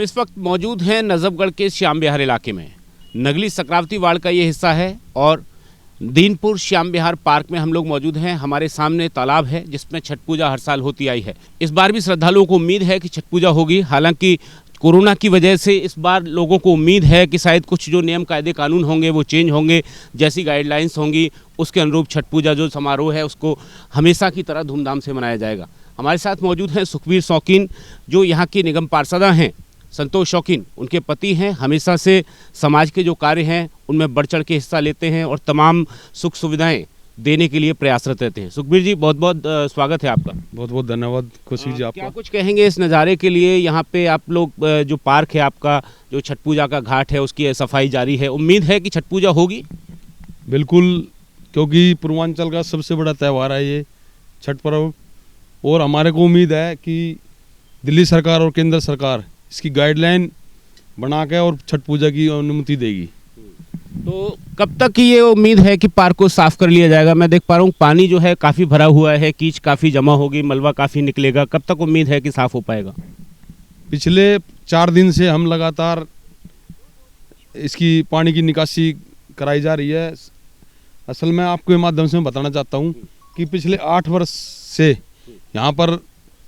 इस वक्त मौजूद हैं नजफगढ़ के श्याम विहार इलाके में। नगली सक्रावती वार्ड का ये हिस्सा है और दीनपुर श्याम विहार पार्क में हम लोग मौजूद हैं। हमारे सामने तालाब है जिसमें छठ पूजा हर साल होती आई है। इस बार भी श्रद्धालुओं को उम्मीद है कि छठ पूजा होगी। हालांकि कोरोना की वजह से इस बार लोगों को उम्मीद है कि शायद कुछ जो नियम कायदे कानून होंगे वो चेंज होंगे, जैसी गाइडलाइंस होंगी उसके अनुरूप छठ पूजा जो समारोह है उसको हमेशा की तरह धूमधाम से मनाया जाएगा। हमारे साथ मौजूद हैं सुखबीर शौकीन, जो यहाँ की निगम पार्षदा हैं। संतोष शौकीन उनके पति हैं। हमेशा से समाज के जो कार्य हैं उनमें बढ़ चढ़ के हिस्सा लेते हैं और तमाम सुख सुविधाएं देने के लिए प्रयासरत रहते हैं। सुखबीर जी, बहुत बहुत स्वागत है आपका। बहुत बहुत धन्यवाद खुशी जी आपका। क्या कुछ कहेंगे इस नज़ारे के लिए? यहाँ पे आप लोग जो पार्क है आपका, जो छठ पूजा का घाट है उसकी सफाई जारी है, उम्मीद है कि छठ पूजा होगी? बिल्कुल, क्योंकि पूर्वांचल का सबसे बड़ा त्यौहार है ये छठ पर्व, और हमारे को उम्मीद है कि दिल्ली सरकार और केंद्र सरकार इसकी गाइडलाइन बना के और छठ पूजा की अनुमति देगी। तो कब तक की ये उम्मीद है कि पार्क को साफ कर लिया जाएगा? मैं देख पा रहा हूँ पानी जो है काफ़ी भरा हुआ है, कीच काफ़ी जमा होगी, मलबा काफ़ी निकलेगा। कब तक उम्मीद है कि साफ हो पाएगा? पिछले 4 दिन से हम लगातार इसकी पानी की निकासी कराई जा रही है। असल में आपके माध्यम से मैं बताना चाहता हूँ कि पिछले 8 वर्ष से यहाँ पर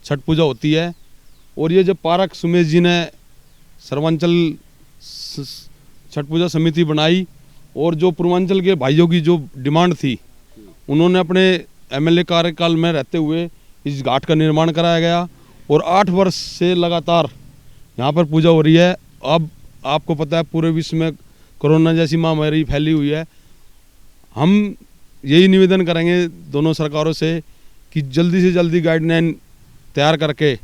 छठ पूजा होती है, और ये जब पार्क सुमेश जी ने सर्वांचल छठ पूजा समिति बनाई और जो पूर्वांचल के भाइयों की जो डिमांड थी, उन्होंने अपने एमएलए कार्यकाल में रहते हुए इस घाट का निर्माण कराया गया और 8 वर्ष से लगातार यहाँ पर पूजा हो रही है। अब आपको पता है पूरे विश्व में कोरोना जैसी महामारी फैली हुई है। हम यही निवेदन करेंगे दोनों सरकारों से कि जल्दी से जल्दी गाइडलाइन तैयार करके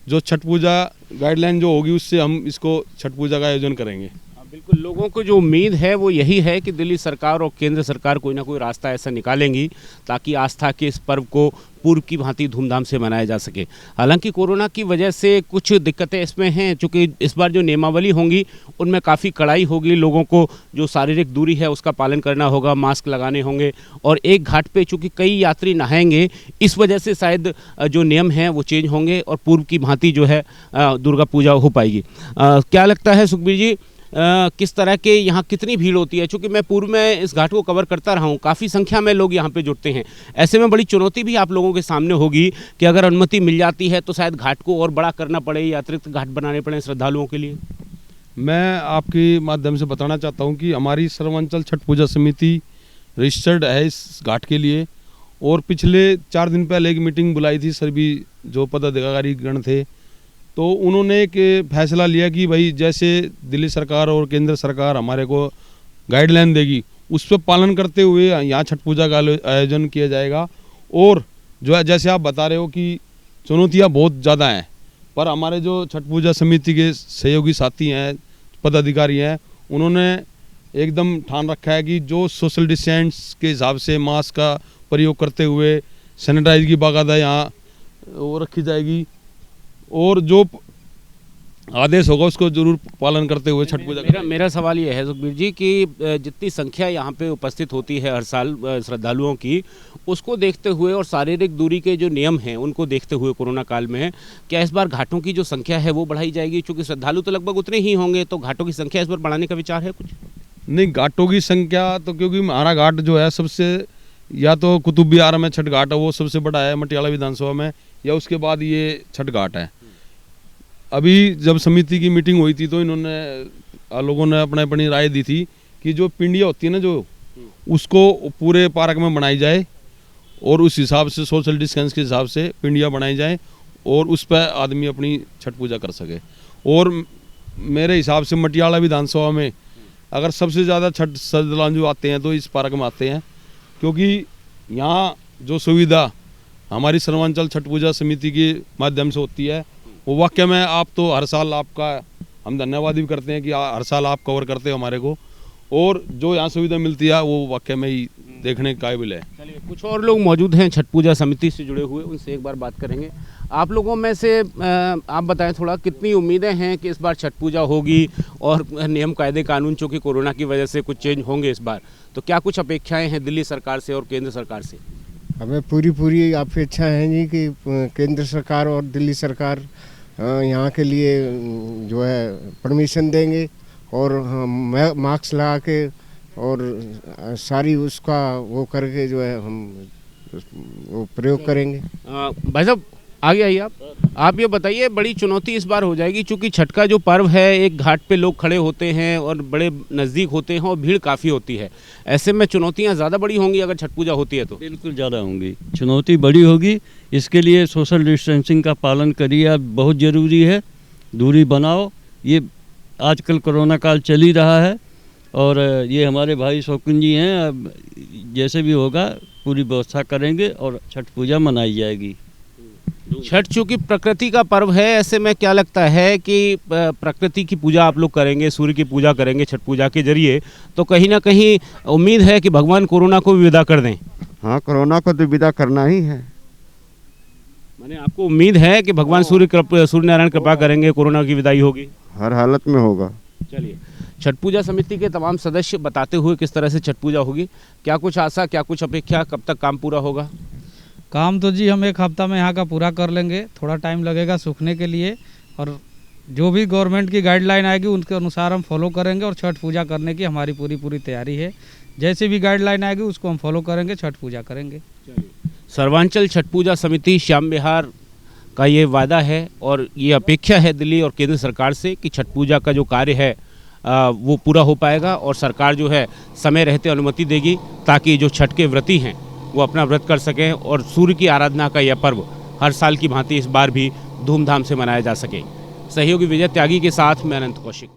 जो छठ पूजा गाइडलाइन जो होगी उससे हम इसको छठ पूजा का आयोजन करेंगे। बिल्कुल, लोगों को जो उम्मीद है वो यही है कि दिल्ली सरकार और केंद्र सरकार कोई ना कोई रास्ता ऐसा निकालेंगी ताकि आस्था के इस पर्व को पूर्व की भांति धूमधाम से मनाया जा सके। हालांकि कोरोना की वजह से कुछ दिक्कतें इसमें हैं, चूँकि इस बार जो नियमावली होंगी उनमें काफ़ी कड़ाई होगी। लोगों को जो शारीरिक दूरी है उसका पालन करना होगा, मास्क लगाने होंगे, और एक घाट पे चूँकि कई यात्री नहाएंगे इस वजह से शायद जो नियम हैं वो चेंज होंगे और पूर्व की भांति जो है दुर्गा पूजा हो पाएगी। क्या लगता है सुखबीर जी, किस तरह के यहाँ कितनी भीड़ होती है? चूँकि मैं पूर्व में इस घाट को कवर करता रहा हूँ, काफ़ी संख्या में लोग यहाँ पे जुटते हैं। ऐसे में बड़ी चुनौती भी आप लोगों के सामने होगी कि अगर अनुमति मिल जाती है तो शायद घाट को और बड़ा करना पड़े या अतिरिक्त घाट बनाने पड़े श्रद्धालुओं के लिए। मैं आपके माध्यम से बताना चाहता हूँ कि हमारी सर्वांचल छठ पूजा समिति रजिस्टर्ड है इस घाट के लिए, और पिछले 4 दिन पहले एक मीटिंग बुलाई थी सभी जो पदाधिकारी गण थे, तो उन्होंने एक फैसला लिया कि भाई जैसे दिल्ली सरकार और केंद्र सरकार हमारे को गाइडलाइन देगी उस पर पालन करते हुए यहाँ छठ पूजा का आयोजन किया जाएगा। और जो है जैसे आप बता रहे हो कि चुनौतियाँ बहुत ज़्यादा हैं, पर हमारे जो छठ पूजा समिति के सहयोगी साथी हैं, पदाधिकारी हैं, उन्होंने एकदम ठान रखा है कि जो सोशल डिस्टेंस के हिसाब से मास्क का प्रयोग करते हुए सैनिटाइज की बाकायदा यहाँ वो रखी जाएगी, और जो आदेश होगा उसको जरूर पालन करते हुए छठ पूजा। मेरा सवाल ये है सुखबीर जी कि जितनी संख्या यहाँ पे उपस्थित होती है हर साल श्रद्धालुओं की, उसको देखते हुए और शारीरिक दूरी के जो नियम हैं उनको देखते हुए कोरोना काल में क्या इस बार घाटों की जो संख्या है वो बढ़ाई जाएगी? क्योंकि श्रद्धालु तो लगभग उतने ही होंगे, तो घाटों की संख्या इस बार बढ़ाने का विचार है कुछ? नहीं, घाटों की संख्या तो क्योंकि हमारा घाट जो है सबसे, या तो कुतुब विहार में छठ घाट है वो सबसे बड़ा है मटियाला विधानसभा में, या उसके बाद ये छठ घाट है। अभी जब समिति की मीटिंग हुई थी तो इन्होंने लोगों ने अपनी राय दी थी कि जो पिंडियाँ होती है ना जो, उसको पूरे पार्क में बनाई जाए और उस हिसाब से सोशल डिस्टेंस के हिसाब से पिंडियाँ बनाई जाए और उस पर आदमी अपनी छठ पूजा कर सके। और मेरे हिसाब से मटियाला विधानसभा में अगर सबसे ज़्यादा छठ श्रद्धालु आते हैं तो इस पार्क में आते हैं, क्योंकि यहाँ जो सुविधा हमारी सर्वांचल छठ पूजा समिति के माध्यम से होती है वो वाकई में आप तो हर साल आपका हम धन्यवाद भी करते हैं कि हर साल आप कवर करते हो हमारे को, और जो यहाँ सुविधा मिलती है वो वाकई में ही देखने के काबिल है। चलिए, कुछ और लोग मौजूद हैं छठ पूजा समिति से जुड़े हुए, उनसे एक बार बात करेंगे। आप लोगों में से आप बताएं थोड़ा, कितनी उम्मीदें हैं कि इस बार छठ पूजा होगी और नियम कायदे कानून चूँकि कोरोना की वजह से कुछ चेंज होंगे इस बार, तो क्या कुछ अपेक्षाएँ हैं दिल्ली सरकार से और केंद्र सरकार से? हमें पूरी अपेक्षा है जी कि केंद्र सरकार और दिल्ली सरकार यहाँ के लिए जो है परमिशन देंगे और हम मास्क लगा के और सारी उसका वो करके जो है हम वो प्रयोग करेंगे। भाई साहब आगे आइए आप ये बताइए, बड़ी चुनौती इस बार हो जाएगी क्योंकि छठ का जो पर्व है एक घाट पे लोग खड़े होते हैं और बड़े नज़दीक होते हैं और भीड़ काफ़ी होती है, ऐसे में चुनौतियाँ ज़्यादा बड़ी होंगी अगर छठ पूजा होती है तो? बिल्कुल ज़्यादा होंगी, चुनौती बड़ी होगी। इसके लिए सोशल डिस्टेंसिंग का पालन करिए, अब बहुत ज़रूरी है, दूरी बनाओ। ये आजकल कोरोना काल चल ही रहा है और ये हमारे भाई शौकीन जी हैं, अब जैसे भी होगा पूरी व्यवस्था करेंगे और छठ पूजा मनाई जाएगी। छठ चूँकि प्रकृति का पर्व है, ऐसे में क्या लगता है कि प्रकृति की पूजा आप लोग करेंगे, सूर्य की पूजा करेंगे छठ पूजा के जरिए, तो कहीं ना कहीं उम्मीद है कि भगवान कोरोना को भी विदा कर दें? हाँ, कोरोना को तो विदा करना ही है। माने आपको उम्मीद है कि भगवान सूर्य नारायण कृपा करेंगे, कोरोना की विदाई होगी? हर हालत में होगा। चलिए, छठ पूजा समिति के तमाम सदस्य बताते हुए किस तरह से छठ पूजा होगी, क्या कुछ आशा, क्या कुछ अपेक्षा, कब तक काम पूरा होगा? काम तो जी हम 1 हफ्ता में यहाँ का पूरा कर लेंगे, थोड़ा टाइम लगेगा सूखने के लिए, और जो भी गवर्नमेंट की गाइडलाइन आएगी उनके अनुसार हम फॉलो करेंगे और छठ पूजा करने की हमारी पूरी तैयारी है। जैसे भी गाइडलाइन आएगी उसको हम फॉलो करेंगे, छठ पूजा करेंगे। सर्वांचल छठ पूजा समिति श्याम विहार का ये वादा है और ये अपेक्षा है दिल्ली और केंद्र सरकार से कि छठ पूजा का जो कार्य है वो पूरा हो पाएगा और सरकार जो है समय रहते अनुमति देगी ताकि जो छठ के व्रती हैं वो अपना व्रत कर सकें और सूर्य की आराधना का यह पर्व हर साल की भांति इस बार भी धूमधाम से मनाया जा सके। सहयोगी विजय त्यागी के साथ मैं अनंत कौशिक।